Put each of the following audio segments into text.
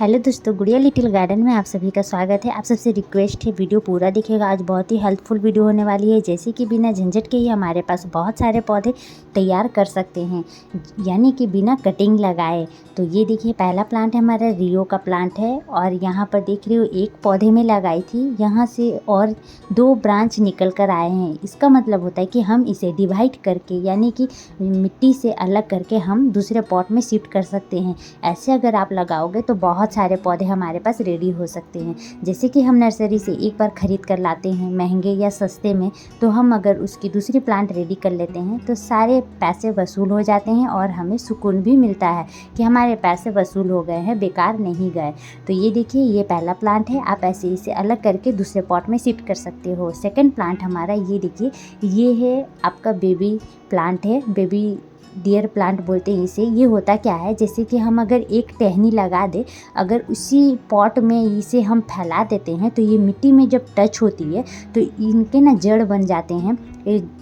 Hello दोस्तों, गुड़िया little garden में आप सभी का स्वागत है। आप सबसे रिक्वेस्ट है वीडियो पूरा दिखेगा। आज बहुत ही हेल्पफुल वीडियो होने वाली है। जैसे कि बिना झंझट के ही हमारे पास बहुत सारे पौधे तैयार कर सकते हैं, यानी कि बिना कटिंग लगाए। तो ये देखिए, पहला प्लांट हमारा रियो का प्लांट है और यहाँ पर देख रहे हो एक पौधे में लगाई थी, यहाँ से और 2 ब्रांच निकल कर आए हैं। इसका मतलब होता है कि हम इसे डिवाइड करके, यानी कि मिट्टी से अलग करके हम दूसरे पॉट में शिफ्ट कर सकते हैं। ऐसे अगर आप लगाओगे तो बहुत सारे पौधे हमारे पास रेडी हो सकते हैं। जैसे कि हम नर्सरी से एक बार ख़रीद कर लाते हैं महंगे या सस्ते में, तो हम अगर उसकी दूसरी प्लांट रेडी कर लेते हैं तो सारे पैसे वसूल हो जाते हैं और हमें सुकून भी मिलता है कि हमारे पैसे वसूल हो गए हैं, बेकार नहीं गए। तो ये देखिए, ये पहला प्लांट है। आप ऐसे इसे अलग करके दूसरे पॉट में शिफ्ट कर सकते हो। सेकेंड प्लांट हमारा ये देखिए, ये है आपका बेबी प्लांट है, बेबी डियर प्लांट बोलते हैं इसे। ये होता क्या है, जैसे कि हम अगर एक टहनी लगा दे, अगर उसी पॉट में इसे हम फैला देते हैं तो ये मिट्टी में जब टच होती है तो इनके ना जड़ बन जाते हैं।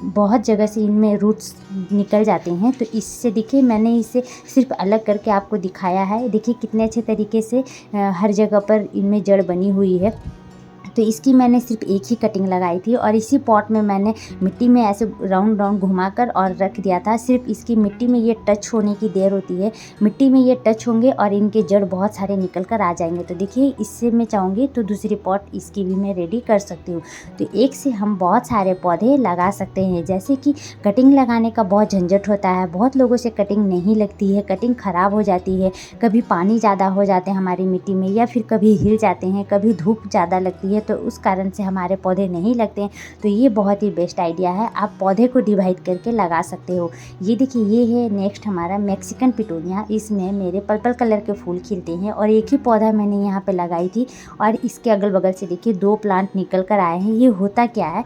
बहुत जगह से इनमें रूट्स निकल जाते हैं। तो इससे देखिए, मैंने इसे सिर्फ अलग करके आपको दिखाया है। देखिए कितने अच्छे तरीके से हर जगह पर इनमें जड़ बनी हुई है। तो इसकी मैंने सिर्फ एक ही कटिंग लगाई थी और इसी पॉट में मैंने मिट्टी में ऐसे राउंड राउंड घुमाकर और रख दिया था। सिर्फ इसकी मिट्टी में ये टच होने की देर होती है, मिट्टी में ये टच होंगे और इनके जड़ बहुत सारे निकल कर आ जाएंगे। तो देखिए, इससे मैं चाहूँगी तो दूसरी पॉट इसकी भी मैं रेडी कर सकती हूँ। तो एक से हम बहुत सारे पौधे लगा सकते हैं। जैसे कि कटिंग लगाने का बहुत झंझट होता है, बहुत लोगों से कटिंग नहीं लगती है, कटिंग ख़राब हो जाती है, कभी पानी ज़्यादा हो जाते हैं हमारी मिट्टी में, या फिर कभी हिल जाते हैं, कभी धूप ज़्यादा लगती है, तो उस कारण से हमारे पौधे नहीं लगते हैं। तो ये बहुत ही बेस्ट आइडिया है, आप पौधे को डिवाइड करके लगा सकते हो। ये देखिए, ये है नेक्स्ट हमारा मैक्सिकन पिटूनिया। इसमें मेरे पर्पल कलर के फूल खिलते हैं और एक ही पौधा मैंने यहाँ पे लगाई थी और इसके अगल बगल से देखिए 2 प्लांट निकल कर आए हैं। ये होता क्या है,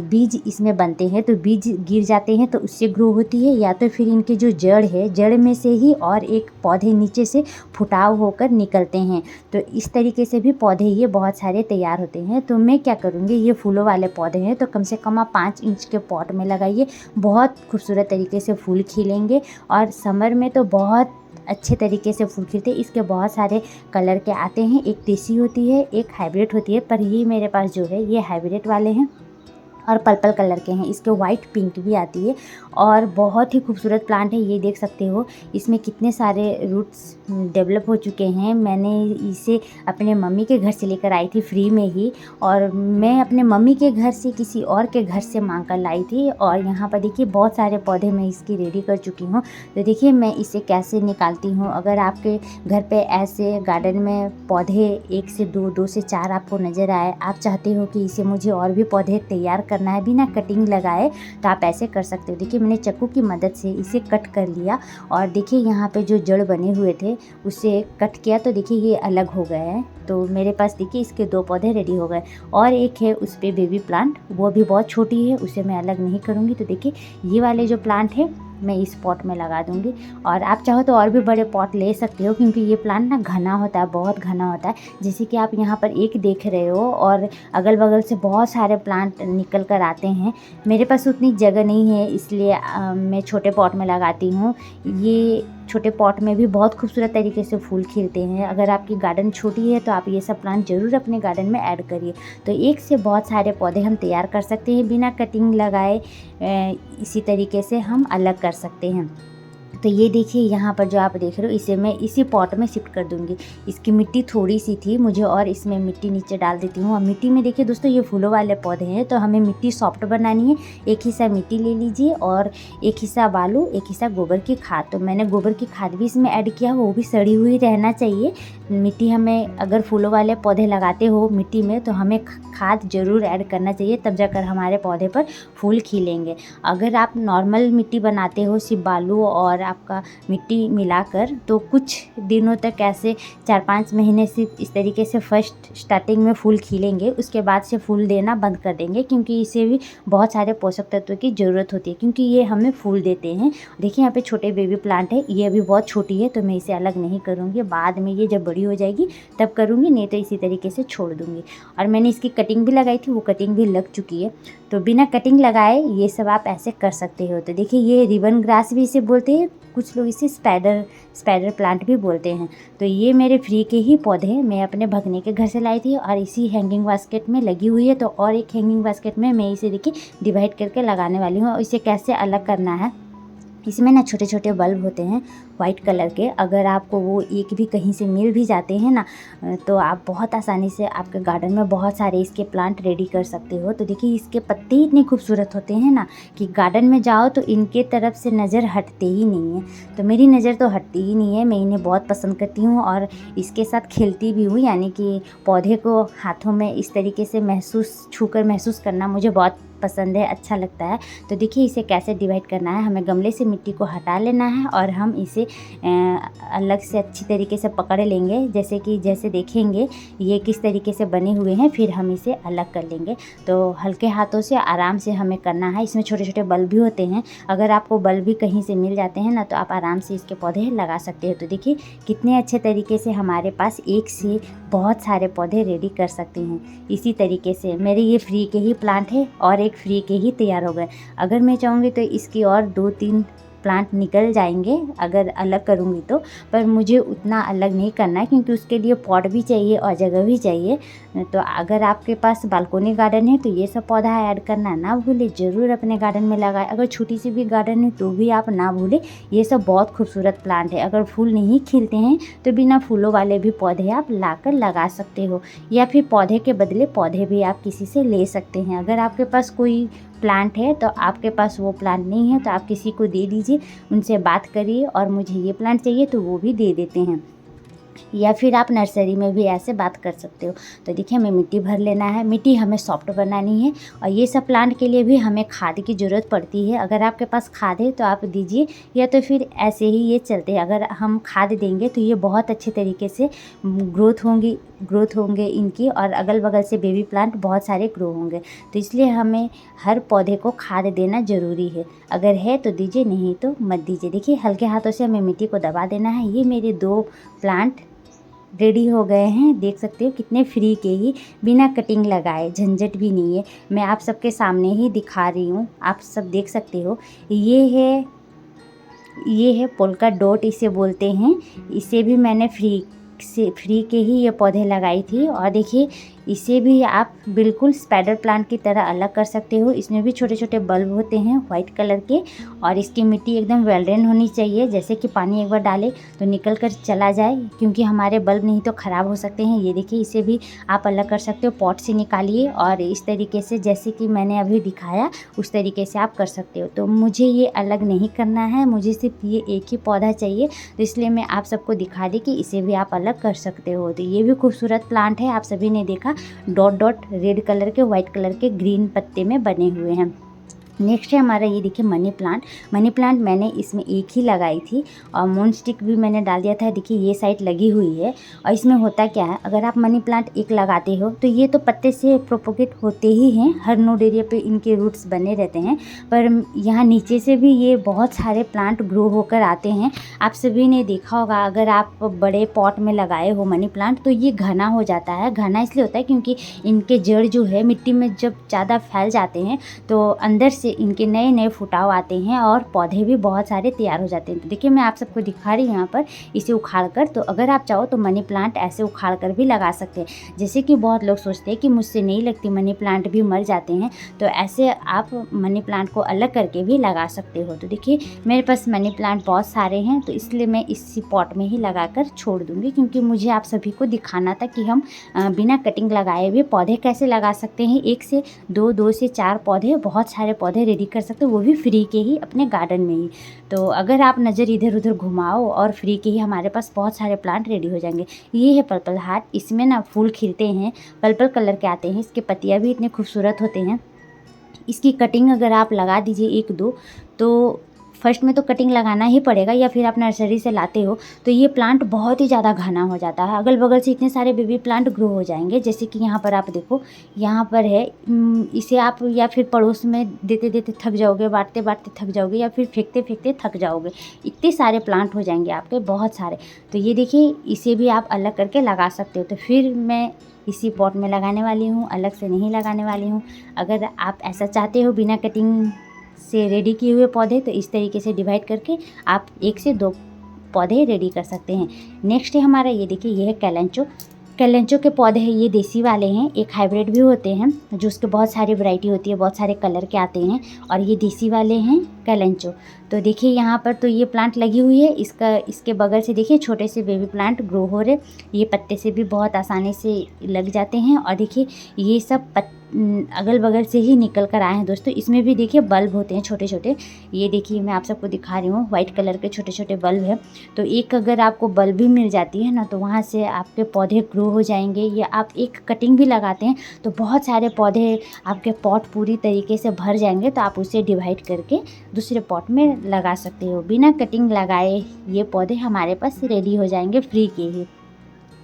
बीज इसमें बनते हैं, तो बीज गिर जाते हैं तो उससे ग्रो होती है, या तो फिर इनके जो जड़ है, जड़ में से ही और एक पौधे नीचे से फुटाव होकर निकलते हैं। तो इस तरीके से भी पौधे ये बहुत सारे तैयार होते हैं। तो मैं क्या करूँगी, ये फूलों वाले पौधे हैं तो कम से कम आप 5 इंच के पॉट में लगाइए, बहुत खूबसूरत तरीके से फूल खिलेंगे और समर में तो बहुत अच्छे तरीके से फूल खिलते हैं। इसके बहुत सारे कलर के आते हैं, एक देसी होती है, एक हाइब्रिड होती है, पर ये मेरे पास जो है ये हाइब्रिड वाले हैं और पर्पल कलर के हैं। इसके वाइट पिंक भी आती है और बहुत ही खूबसूरत प्लांट है। ये देख सकते हो इसमें कितने सारे रूट्स डेवलप हो चुके हैं। मैंने इसे अपने मम्मी के घर से लेकर आई थी फ्री में ही, और मैं अपने मम्मी के घर से किसी और के घर से मांग कर लाई थी। और यहाँ पर देखिए बहुत सारे पौधे मैं इसकी रेडी कर चुकी हूँ। तो देखिए मैं इसे कैसे निकालती हूँ। अगर आपके घर पे ऐसे गार्डन में पौधे 1 से 2, 2 से 4 आपको नज़र आए, आप चाहते हो कि इसे मुझे और भी पौधे तैयार करना है बिना कटिंग लगाए, तो आप ऐसे कर सकते हो। देखिए मैंने चाकू की मदद से इसे कट कर लिया और देखिए यहाँ पे जो जड़ बने हुए थे उसे कट किया, तो देखिए ये अलग हो गए हैं। तो मेरे पास देखिए इसके 2 पौधे रेडी हो गए और एक है उस पे बेबी प्लांट, वो भी बहुत छोटी है, उसे मैं अलग नहीं करूँगी। तो देखिए ये वाले जो प्लांट है मैं इस पॉट में लगा दूंगी, और आप चाहो तो और भी बड़े पॉट ले सकते हो, क्योंकि ये प्लांट ना घना होता है, बहुत घना होता है। जैसे कि आप यहाँ पर एक देख रहे हो और अगल बगल से बहुत सारे प्लांट निकल कर आते हैं। मेरे पास उतनी जगह नहीं है, इसलिए मैं छोटे पॉट में लगाती हूँ। ये छोटे पॉट में भी बहुत खूबसूरत तरीके से फूल खिलते हैं। अगर आपकी गार्डन छोटी है तो आप ये सब प्लांट ज़रूर अपने गार्डन में ऐड करिए। तो एक से बहुत सारे पौधे हम तैयार कर सकते हैं बिना कटिंग लगाए। इसी तरीके से हम अलग कर सकते हैं। तो ये देखिए यहाँ पर जो आप देख रहे हो, इसे मैं इसी पॉट में शिफ्ट कर दूँगी। इसकी मिट्टी थोड़ी सी थी मुझे, और इसमें मिट्टी नीचे डाल देती हूँ। और मिट्टी में देखिए दोस्तों, ये फूलों वाले पौधे हैं तो हमें मिट्टी सॉफ्ट बनानी है। एक हिस्सा मिट्टी ले लीजिए और एक हिस्सा बालू, एक हिस्सा गोबर की खाद। तो मैंने गोबर की खाद भी इसमें ऐड किया, वो भी सड़ी हुई रहना चाहिए। मिट्टी हमें, अगर फूलों वाले पौधे लगाते हो मिट्टी में, तो हमें खाद ज़रूर ऐड करना चाहिए, तब जाकर हमारे पौधे पर फूल खिलेंगे। अगर आप नॉर्मल मिट्टी बनाते हो सिर्फ बालू और आपका मिट्टी मिलाकर, तो कुछ दिनों तक ऐसे 4-5 महीने सिर्फ इस तरीके से फर्स्ट स्टार्टिंग में फूल खिलेंगे, उसके बाद से फूल देना बंद कर देंगे, क्योंकि इसे भी बहुत सारे पोषक तत्वों की ज़रूरत होती है, क्योंकि ये हमें फूल देते हैं। देखिए यहाँ पे छोटे बेबी प्लांट है, ये अभी बहुत छोटी है तो मैं इसे अलग नहीं करूँगी, बाद में ये जब बड़ी बड़ी हो जाएगी तब करूँगी, नहीं तो इसी तरीके से छोड़ दूँगी। और मैंने इसकी कटिंग भी लगाई थी, वो कटिंग भी लग चुकी है। तो बिना कटिंग लगाए ये सब आप ऐसे कर सकते हो। तो देखिए ये रिबन ग्रास भी इसे बोलते हैं, कुछ लोग इसे स्पाइडर प्लांट भी बोलते हैं। तो ये मेरे फ्री के ही पौधे हैं, मैं अपने भगने के घर से लाई थी और इसी हैंगिंग बास्केट में लगी हुई है। तो और एक हैंगिंग बास्केट में मैं इसे देखिए डिवाइड करके लगाने वाली हूँ। और इसे कैसे अलग करना है, इसमें ना छोटे छोटे बल्ब होते हैं वाइट कलर के, अगर आपको वो एक भी कहीं से मिल भी जाते हैं ना, तो आप बहुत आसानी से आपके गार्डन में बहुत सारे इसके प्लांट रेडी कर सकते हो। तो देखिए इसके पत्ते ही इतने खूबसूरत होते हैं ना कि गार्डन में जाओ तो इनके तरफ से नज़र हटते ही नहीं है। तो मेरी नज़र तो हटती ही नहीं है, मैं इन्हें बहुत पसंद करती हूँ और इसके साथ खेलती भी हूँ, यानी कि पौधे को हाथों में इस तरीके से छूकर महसूस करना मुझे बहुत पसंद है, अच्छा लगता है। तो देखिए इसे कैसे डिवाइड करना है, हमें गमले से मिट्टी को हटा लेना है और हम इसे अलग से अच्छी तरीके से पकड़ लेंगे। जैसे देखेंगे ये किस तरीके से बने हुए हैं, फिर हम इसे अलग कर लेंगे। तो हल्के हाथों से आराम से हमें करना है। इसमें छोटे छोटे बल्ब भी होते हैं, अगर आपको बल्ब भी कहीं से मिल जाते हैं ना तो आप आराम से इसके पौधे लगा सकते हो। तो देखिए कितने अच्छे तरीके से हमारे पास एक से बहुत सारे पौधे रेडी कर सकते हैं। इसी तरीके से मेरे ये फ्री के ही प्लांट है और एक फ्री के ही तैयार हो गए। अगर मैं चाहूँगी तो इसकी और 2-3 प्लांट निकल जाएंगे अगर अलग करूँगी तो, पर मुझे उतना अलग नहीं करना है क्योंकि उसके लिए पॉट भी चाहिए और जगह भी चाहिए। तो अगर आपके पास बालकोनी गार्डन है तो ये सब पौधा ऐड करना ना भूले, ज़रूर अपने गार्डन में लगाएं। अगर छोटी सी भी गार्डन है तो भी आप ना भूलें, ये सब बहुत खूबसूरत प्लांट है। अगर फूल नहीं खिलते हैं तो बिना फूलों वाले भी पौधे आप लाकर लगा सकते हो, या फिर पौधे के बदले पौधे भी आप किसी से ले सकते हैं। अगर आपके पास कोई प्लांट है तो आपके पास वो प्लांट नहीं है तो आप किसी को दे दीजिए, उनसे बात करिए और मुझे ये प्लांट चाहिए तो वो भी दे देते हैं, या फिर आप नर्सरी में भी ऐसे बात कर सकते हो। तो देखिए हमें मिट्टी भर लेना है, मिट्टी हमें सॉफ्ट बनानी है और ये सब प्लांट के लिए भी हमें खाद की ज़रूरत पड़ती है। अगर आपके पास खाद है तो आप दीजिए, या तो फिर ऐसे ही ये चलते हैं। अगर हम खाद देंगे तो ये बहुत अच्छे तरीके से ग्रोथ होंगे इनकी, और अगल बगल से बेबी प्लांट बहुत सारे ग्रो होंगे। तो इसलिए हमें हर पौधे को खाद देना ज़रूरी है, अगर है तो दीजिए, नहीं तो मत दीजिए। देखिए हल्के हाथों से हमें मिट्टी को दबा देना है। ये मेरे 2 प्लांट रेडी हो गए हैं, देख सकते हो कितने फ्री के ही, बिना कटिंग लगाए, झंझट भी नहीं है। मैं आप सबके सामने ही दिखा रही हूँ, आप सब देख सकते हो। ये है पोल्का डॉट इसे बोलते हैं। इसे भी मैंने फ्री के ही ये पौधे लगाई थी। और देखिए इसे भी आप बिल्कुल स्पाइडर प्लांट की तरह अलग कर सकते हो। इसमें भी छोटे छोटे बल्ब होते हैं वाइट कलर के, और इसकी मिट्टी एकदम वेल ड्रेन होनी चाहिए, जैसे कि पानी एक बार डाले तो निकल कर चला जाए, क्योंकि हमारे बल्ब नहीं तो ख़राब हो सकते हैं। ये देखिए इसे भी आप अलग कर सकते हो, पॉट से निकालिए और इस तरीके से जैसे कि मैंने अभी दिखाया उस तरीके से आप कर सकते हो। तो मुझे ये अलग नहीं करना है, मुझे सिर्फ ये एक ही पौधा चाहिए, तो इसलिए मैं आप सबको दिखा दी कि इसे भी आप अलग कर सकते हो। तो ये भी खूबसूरत प्लांट है, आप सभी ने देखा, डॉट डॉट रेड कलर के, वाइट कलर के, ग्रीन पत्ते में बने हुए हैं। नेक्स्ट है हमारा ये देखिए मनी प्लांट मैंने इसमें एक ही लगाई थी और मून स्टिक भी मैंने डाल दिया था। देखिए ये साइड लगी हुई है। और इसमें होता क्या है, अगर आप मनी प्लांट एक लगाते हो तो ये तो पत्ते से प्रोपोगेट होते ही हैं, हर नोड एरिया पे इनके रूट्स बने रहते हैं, पर यहाँ नीचे से भी ये बहुत सारे प्लांट ग्रो होकर आते हैं। आप सभी ने देखा होगा, अगर आप बड़े पॉट में लगाए हो मनी प्लांट तो ये घना हो जाता है। घना इसलिए होता है क्योंकि इनके जड़ जो है मिट्टी में जब ज़्यादा फैल जाते हैं तो अंदर से इनके नए नए फुटाव आते हैं और पौधे भी बहुत सारे तैयार हो जाते हैं। तो देखिए मैं आप सबको दिखा रही हूँ यहाँ पर इसे उखाड़ कर। तो अगर आप चाहो तो मनी प्लांट ऐसे उखाड़ कर भी लगा सकते हैं। जैसे कि बहुत लोग सोचते हैं कि मुझसे नहीं लगती, मनी प्लांट भी मर जाते हैं, तो ऐसे आप मनी प्लांट को अलग करके भी लगा सकते हो। तो देखिए मेरे पास मनी प्लांट बहुत सारे हैं, तो इसलिए मैं इसी पॉट में ही लगा कर छोड़ दूँगी, क्योंकि मुझे आप सभी को दिखाना था कि हम बिना कटिंग लगाए हुए पौधे कैसे लगा सकते हैं। 1 से 2, 2 से 4 पौधे, बहुत सारे पौधे रेडी कर सकते हो, वो भी फ्री के ही अपने गार्डन में ही। तो अगर आप नज़र इधर उधर घुमाओ और फ्री के ही हमारे पास बहुत सारे प्लांट रेडी हो जाएंगे। ये है पर्पल हार्ट, इसमें ना फूल खिलते हैं, पर्पल कलर के आते हैं, इसके पत्तियाँ भी इतने खूबसूरत होते हैं। इसकी कटिंग अगर आप लगा दीजिए 1-2 तो फर्स्ट में तो कटिंग लगाना ही पड़ेगा, या फिर आप नर्सरी से लाते हो तो ये प्लांट बहुत ही ज़्यादा घना हो जाता है। अगल बगल से इतने सारे बेबी प्लांट ग्रो हो जाएंगे। जैसे कि यहाँ पर आप देखो, यहाँ पर है, इसे आप या फिर पड़ोस में देते देते थक जाओगे, बांटते बांटते थक जाओगे, या फिर फेंकते फेंकते थक जाओगे। इतने सारे प्लांट हो जाएंगे आपके, बहुत सारे। तो ये देखिए, इसे भी आप अलग करके लगा सकते हो। तो फिर मैं इसी पॉट में लगाने वाली हूँ, अलग से नहीं लगाने वाली हूँ। अगर आप ऐसा चाहते हो बिना कटिंग से रेडी किए हुए पौधे, तो इस तरीके से डिवाइड करके आप 1 से 2 पौधे रेडी कर सकते हैं। नेक्स्ट है हमारा, ये देखिए, ये है कैलेंचो। कैलेंचो के पौधे हैं, ये देसी वाले हैं। एक हाइब्रिड भी होते हैं जो उसके बहुत सारी वैरायटी होती है, बहुत सारे कलर के आते हैं, और ये देसी वाले हैं कैलेंचो। तो देखिए यहाँ पर तो ये प्लांट लगी हुई है, इसके बगल से देखिए छोटे से बेबी प्लांट ग्रो हो रहे। ये पत्ते से भी बहुत आसानी से लग जाते हैं, और देखिए ये सब अगल बगल से ही निकल कर आए हैं दोस्तों। इसमें भी देखिए बल्ब होते हैं छोटे छोटे। ये देखिए मैं आप सबको दिखा रही हूँ, वाइट कलर के छोटे छोटे बल्ब है। तो एक अगर आपको बल्ब भी मिल जाती है ना, तो वहाँ से आपके पौधे ग्रो हो जाएंगे। या आप एक कटिंग भी लगाते हैं तो बहुत सारे पौधे आपके पॉट पूरी तरीके से भर जाएंगे। तो आप उसे डिवाइड करके दूसरे पॉट में लगा सकते हो। बिना कटिंग लगाए ये पौधे हमारे पास रेडी हो जाएंगे फ्री के ही।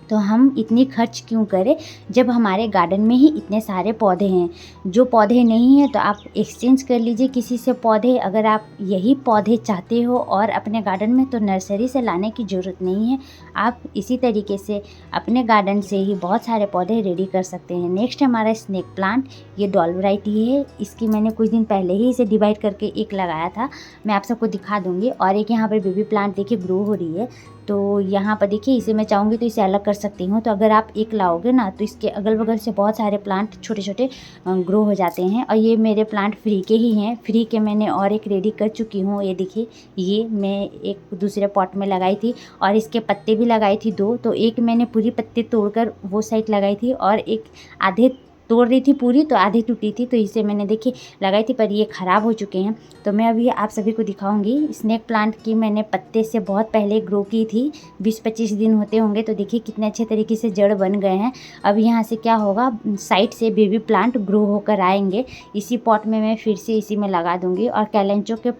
तो हम इतनी खर्च क्यों करें जब हमारे गार्डन में ही इतने सारे पौधे हैं। जो पौधे नहीं हैं तो आप एक्सचेंज कर लीजिए किसी से पौधे। अगर आप यही पौधे चाहते हो और अपने गार्डन में, तो नर्सरी से लाने की ज़रूरत नहीं है। आप इसी तरीके से अपने गार्डन से ही बहुत सारे पौधे रेडी कर सकते हैं। नेक्स्ट हमारा स्नेक प्लांट, ये डॉल वैरायटी है। इसकी मैंने कुछ दिन पहले ही इसे डिवाइड करके एक लगाया था, मैं आप सबको दिखा दूँगी। और एक यहाँ पर बेबी प्लांट देखिए ग्रो हो रही है। तो यहाँ पर देखिए, इसे मैं चाहूँगी तो इसे अलग कर सकती हूँ। तो अगर आप एक लाओगे ना, तो इसके अगल बगल से बहुत सारे प्लांट छोटे छोटे ग्रो हो जाते हैं। और ये मेरे प्लांट फ्री के ही हैं। फ्री के मैंने और एक रेडी कर चुकी हूँ। ये देखिए, ये मैं एक दूसरे पॉट में लगाई थी, और इसके पत्ते भी लगाई थी 2। तो एक मैंने पूरी पत्ते तोड़कर वो साइड लगाई थी, और एक आधे तोड़ रही थी पूरी, तो आधी टूटी थी। तो इसे मैंने देखी लगाई थी, पर ये ख़राब हो चुके हैं। तो मैं अभी आप सभी को दिखाऊंगी। स्नेक प्लांट की मैंने पत्ते से बहुत पहले ग्रो की थी, 20-25 दिन होते होंगे। तो देखिए कितने अच्छे तरीके से जड़ बन गए हैं। अब यहाँ से क्या होगा, साइड से बेबी प्लांट ग्रो होकर आएंगे। इसी पॉट में मैं फिर से इसी में लगा दूँगी। और कैलेंचो के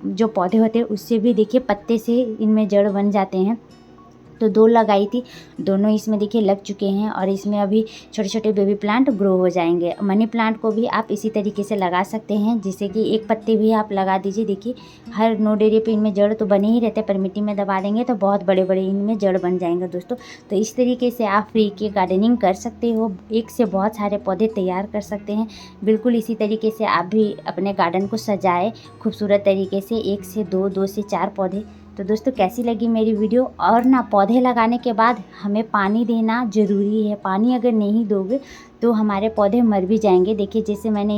जो पौधे होते हैं उससे भी देखिए पत्ते से इनमें जड़ बन जाते हैं। तो 2 लगाई थी, दोनों इसमें देखिए लग चुके हैं, और इसमें अभी छोटे छोटे बेबी प्लांट ग्रो हो जाएंगे। मनी प्लांट को भी आप इसी तरीके से लगा सकते हैं, जिससे कि एक पत्ते भी आप लगा दीजिए। देखिए हर नोड एरिया पे इनमें जड़ तो बने ही रहते हैं, पर मिट्टी में दबा देंगे तो बहुत बड़े बड़े इनमें जड़ बन जाएंगे दोस्तों। तो इस तरीके से आप फ्री की गार्डनिंग कर सकते हो, एक से बहुत सारे पौधे तैयार कर सकते हैं। बिल्कुल इसी तरीके से आप भी अपने गार्डन को सजाएं खूबसूरत तरीके से, 1 से 2, 2 से 4 पौधे। तो दोस्तों कैसी लगी मेरी वीडियो। और ना, पौधे लगाने के बाद हमें पानी देना ज़रूरी है। पानी अगर नहीं दोगे तो हमारे पौधे मर भी जाएंगे। देखिए जैसे मैंने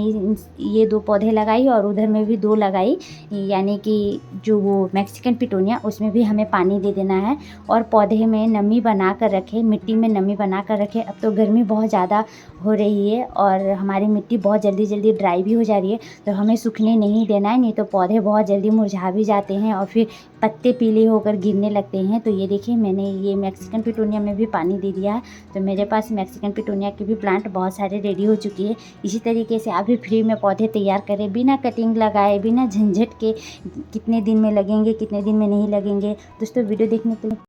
ये 2 पौधे लगाई, और उधर में भी 2 लगाई, यानी कि जो वो मैक्सिकन पिटोनिया, उसमें भी हमें पानी दे देना है। और पौधे में नमी बना कर रखें, मिट्टी में नमी बना कर रखें। अब तो गर्मी बहुत ज़्यादा हो रही है और हमारी मिट्टी बहुत जल्दी जल्दी ड्राई भी हो जा रही है। तो हमें सूखने नहीं देना है, नहीं तो पौधे बहुत जल्दी मुरझा भी जाते हैं और फिर पत्ते पीले होकर गिरने लगते हैं। तो ये देखिए, मैंने ये मैक्सिकन पिटोनिया में भी पानी दे दिया है। तो मेरे पास मैक्सिकन पिटोनिया की भी प्लांट बहुत सारे रेडी हो चुकी है। इसी तरीके से आप भी फ्री में पौधे तैयार करें, बिना कटिंग लगाए, बिना झंझट के। कितने दिन में लगेंगे, कितने दिन में नहीं लगेंगे। दोस्तों वीडियो देखने के लिए